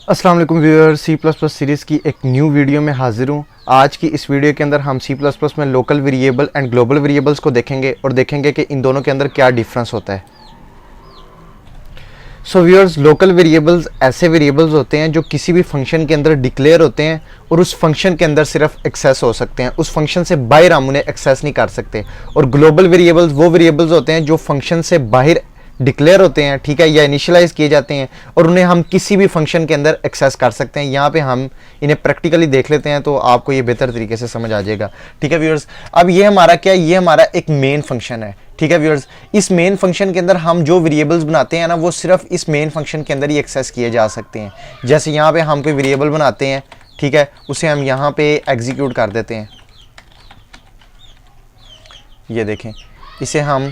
अस्सलाम वालेकुम viewer, C++ series की एक न्यू वीडियो में हाजिर हूँ। आज की इस वीडियो के अंदर हम C++ में local variable and global variables को देखेंगे और देखेंगे कि इन दोनों के अंदर क्या डिफरेंस होता है। सो व्यूअर्स, लोकल वेरिएबल्स ऐसे वेरिएबल्स होते हैं जो किसी भी फंक्शन के अंदर डिक्लेयर होते हैं और उस फंक्शन के अंदर सिर्फ एक्सेस हो सकते हैं, उस फंक्शन से बाहर हम उन्हें एक्सेस नहीं कर सकते। और ग्लोबल वेरिएबल्स वो वेरिएबल्स होते हैं जो फंक्शन से बाहर डिक्लेयर होते हैं, ठीक है, या इनिशियलाइज किए जाते हैं और उन्हें हम किसी भी फंक्शन के अंदर एक्सेस कर सकते हैं। यहाँ पे हम इन्हें प्रैक्टिकली देख लेते हैं तो आपको ये बेहतर तरीके से समझ आ जाएगा। ठीक है व्यूअर्स, अब ये हमारा क्या है, ये हमारा एक मेन फंक्शन है। ठीक है व्यूअर्स, इस मेन फंक्शन के अंदर हम जो वेरिएबल्स बनाते हैं ना, वो सिर्फ इस मेन फंक्शन के अंदर ही एक्सेस किए जा सकते हैं। जैसे यहाँ पे हम कोई वेरिएबल बनाते हैं, ठीक है, उसे हम यहाँ पे एग्जीक्यूट कर देते हैं। ये देखें, इसे हम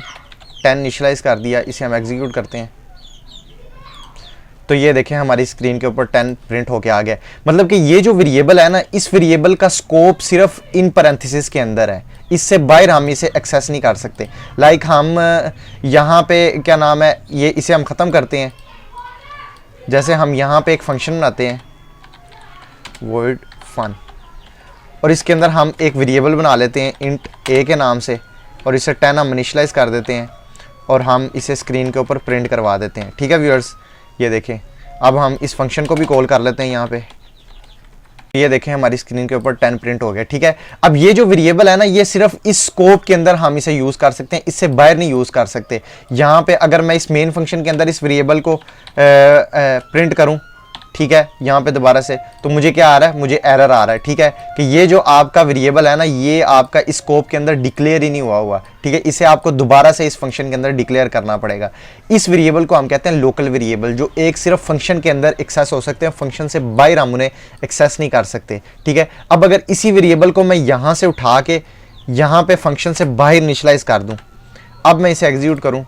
10 इनिशियलाइज कर दिया, इसे हम एग्जीक्यूट करते हैं तो ये देखें हमारी स्क्रीन के ऊपर 10 प्रिंट होके आ गया। मतलब कि ये जो वेरिएबल है ना, इस वेरिएबल का स्कोप सिर्फ इन पैरेंथेसिस के अंदर है, इससे बाहर हम इसे एक्सेस नहीं कर सकते। लाइक हम यहाँ पे क्या नाम है, ये इसे हम ख़त्म करते हैं। जैसे हम यहाँ पे एक फंक्शन बनाते हैं void fun और इसके अंदर हम एक वेरिएबल बना लेते हैं int a के नाम से और इसे 10 हम इनिशियलाइज कर देते हैं और हम इसे स्क्रीन के ऊपर प्रिंट करवा देते हैं। ठीक है व्यूअर्स, ये देखें, अब हम इस फंक्शन को भी कॉल कर लेते हैं यहाँ पे। ये देखें हमारी स्क्रीन के ऊपर 10 प्रिंट हो गया। ठीक है, अब ये जो वेरिएबल है ना, ये सिर्फ इस स्कोप के अंदर हम इसे यूज़ कर सकते हैं, इससे बाहर नहीं यूज़ कर सकते। यहाँ पे अगर मैं इस मेन फंक्शन के अंदर इस वेरिएबल को प्रिंट करूँ, ठीक है, यहाँ पे दोबारा से, तो मुझे क्या आ रहा है, मुझे एरर आ रहा है। ठीक है, कि ये जो आपका वेरिएबल है ना, ये आपका स्कोप के अंदर डिक्लेयर ही नहीं हुआ। ठीक है, इसे आपको दोबारा से इस फंक्शन के अंदर डिक्लेयर करना पड़ेगा। इस वेरिएबल को हम कहते हैं लोकल वेरिएबल, जो एक सिर्फ फंक्शन के अंदर एक्सेस हो सकते हैं, फंक्शन से बाहर हम उन्हें एक्सेस नहीं कर सकते। ठीक है, अब अगर इसी वेरिएबल को मैं यहाँ से उठा के यहाँ पे फंक्शन से बाहर इनिशियलाइज कर दूँ, अब मैं इसे एग्जीक्यूट करूँ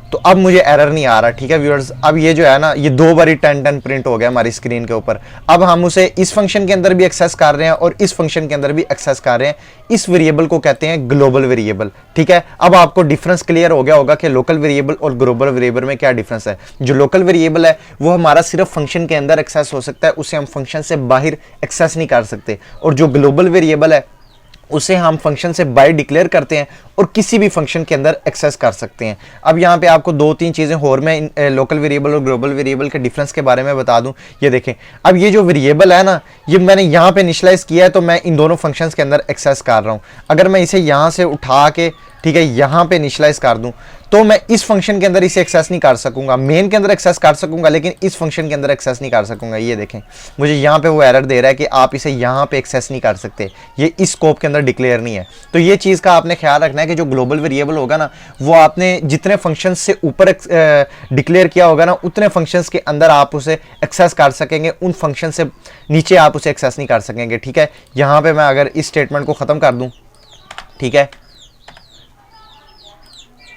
तो अब मुझे एरर नहीं आ रहा। ठीक है व्यूअर्स, अब ये जो है ना, ये 2 बारी 10 प्रिंट हो गया हमारी स्क्रीन के ऊपर। अब हम उसे इस फंक्शन के अंदर भी एक्सेस कर रहे हैं और इस फंक्शन के अंदर भी एक्सेस कर रहे हैं। इस वेरिएबल को कहते हैं ग्लोबल वेरिएबल। ठीक है, अब आपको डिफरेंस क्लियर हो गया होगा कि लोकल वेरिएबल और ग्लोबल वेरिएबल में क्या डिफरेंस है। जो लोकल वेरिएबल है वो हमारा सिर्फ फंक्शन के अंदर एक्सेस हो सकता है, उसे हम फंक्शन से बाहर एक्सेस नहीं कर सकते। और जो ग्लोबल वेरिएबल है उसे हम फंक्शन से बाहर डिक्लेयर करते हैं और किसी भी फंक्शन के अंदर एक्सेस कर सकते हैं। अब यहाँ पे आपको 2-3 चीज़ें और मैं लोकल वेरिएबल और ग्लोबल वेरिएबल के डिफरेंस के बारे में बता दूं। ये देखें, अब ये जो वेरिएबल है ना, ये मैंने यहाँ पे इनिशियलाइज किया है तो मैं इन दोनों फंक्शंस के अंदर एक्सेस कर रहा हूँ। अगर मैं इसे यहाँ से उठा के, ठीक है, यहाँ पे इनिशियलाइज कर दूं तो मैं इस फंक्शन के अंदर इसे एक्सेस नहीं कर सकूंगा। मेन के अंदर एक्सेस कर सकूंगा लेकिन इस फंक्शन के अंदर एक्सेस नहीं कर सकूंगा। ये देखें, मुझे यहाँ पे वो एरर दे रहा है कि आप इसे यहाँ पे एक्सेस नहीं कर सकते, ये इस स्कोप के अंदर डिक्लेयर नहीं है। तो ये चीज़ का आपने ख्याल रखना है कि जो ग्लोबल वेरिएबल होगा ना, वो आपने जितने फंक्शन से ऊपर डिक्लेयर किया होगा ना, उतने फंक्शन के अंदर आप उसे एक्सेस कर सकेंगे, उन फंक्शन से नीचे आप उसे एक्सेस नहीं कर सकेंगे। ठीक है, यहाँ पे मैं अगर इस स्टेटमेंट को ख़त्म कर दूँ, ठीक है,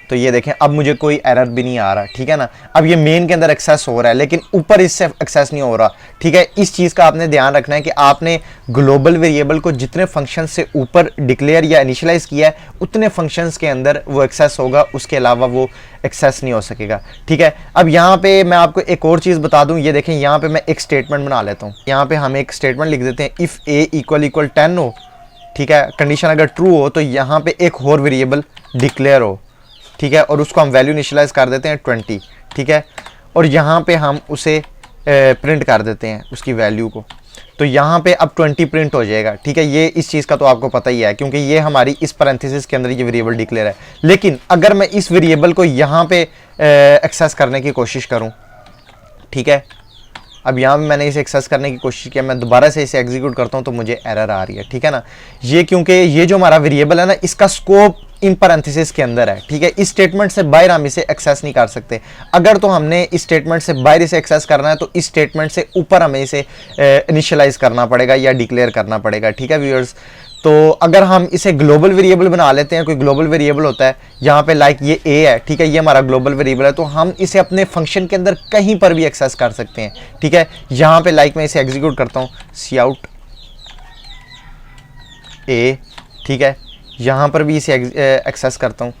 तो ये देखें अब मुझे कोई एरर भी नहीं आ रहा। ठीक है ना, अब ये मेन के अंदर एक्सेस हो रहा है लेकिन ऊपर इससे एक्सेस नहीं हो रहा। ठीक है, इस चीज़ का आपने ध्यान रखना है कि आपने ग्लोबल वेरिएबल को जितने फंक्शन से ऊपर डिक्लेयर या इनिशियलाइज किया है उतने फंक्शंस के अंदर वो एक्सेस होगा, उसके अलावा वो एक्सेस नहीं हो सकेगा। ठीक है, अब यहाँ पे मैं आपको एक और चीज़ बता दूँ। ये देखें, यहाँ पर मैं एक स्टेटमेंट बना लेता हूँ। यहाँ पर हम एक स्टेटमेंट लिख देते हैं, इफ़ a = 10 हो, ठीक है, कंडीशन अगर ट्रू हो तो यहाँ पर एक और वेरिएबल डिक्लेयर हो। ठीक है, और उसको हम वैल्यू इनिशियलाइज कर देते हैं 20। ठीक है, और यहाँ पे हम उसे प्रिंट कर देते हैं उसकी वैल्यू को, तो यहाँ पे अब 20 प्रिंट हो जाएगा। ठीक है, ये इस चीज़ का तो आपको पता ही है क्योंकि ये हमारी इस पैरेंथेसिस के अंदर ये वेरिएबल डिक्लेयर है। लेकिन अगर मैं इस वेरिएबल को यहाँ पे एक्सेस करने की कोशिश करूँ, ठीक है, अब यहाँ पे मैंने इसे एक्सेस करने की कोशिश किया, मैं दोबारा से इसे एग्जीक्यूट करता हूँ तो मुझे एरर आ रही है। ठीक है ना, ये क्योंकि ये जो हमारा वेरिएबल है ना, इसका स्कोप इन पैरेंथेसिस के अंदर है। ठीक है, इस स्टेटमेंट से बाहर हम इसे एक्सेस नहीं कर सकते। अगर तो हमने इस स्टेटमेंट से बाहर इसे एक्सेस करना है तो इस स्टेटमेंट से ऊपर हमें इसे इनिशियलाइज करना पड़ेगा या डिक्लेयर करना पड़ेगा। ठीक है व्यूअर्स, तो अगर हम इसे ग्लोबल वेरिएबल बना लेते हैं, कोई ग्लोबल वेरिएबल होता है यहाँ पे, लाइक ये a है, ठीक है, ये हमारा ग्लोबल वेरिएबल है, तो हम इसे अपने फंक्शन के अंदर कहीं पर भी एक्सेस कर सकते हैं। ठीक है, यहाँ पे लाइक मैं इसे एग्जीक्यूट करता हूँ, cout a, ठीक है, यहाँ पर भी इसे एक्सेस करता हूँ,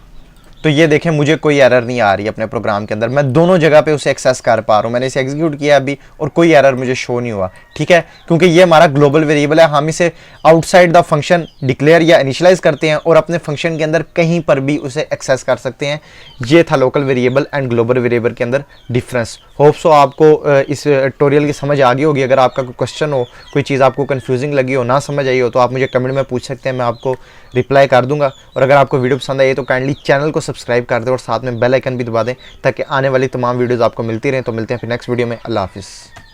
तो ये देखें मुझे कोई एरर नहीं आ रही अपने प्रोग्राम के अंदर, मैं दोनों जगह पे उसे एक्सेस कर पा रहा हूँ। मैंने इसे एग्जीक्यूट किया अभी और कोई एरर मुझे शो नहीं हुआ, ठीक है, क्योंकि ये हमारा ग्लोबल वेरिएबल है। हम इसे आउटसाइड द फंक्शन डिक्लेयर या इनिशियलाइज करते हैं और अपने फंक्शन के अंदर कहीं पर भी उसे एक्सेस कर सकते हैं। ये था local variable and global variable के अंदर डिफरेंस। होप सो आपको इस ट्यूटोरियल की समझ आ गई होगी। अगर आपका कोई क्वेश्चन हो, कोई चीज़ आपको कंफ्यूजिंग लगी हो, ना समझ आई हो, तो आप मुझे कमेंट में पूछ सकते हैं, मैं आपको रिप्लाई कर दूंगा। और अगर आपको वीडियो पसंद आई तो काइंडली चैनल को सब्सक्राइब कर दें और साथ में बेल आइकन भी दबा दें ताकि आने वाली तमाम वीडियोज़ आपको मिलती रहें। तो मिलते हैं फिर नेक्स्ट वीडियो में। अल्लाह हाफिज़।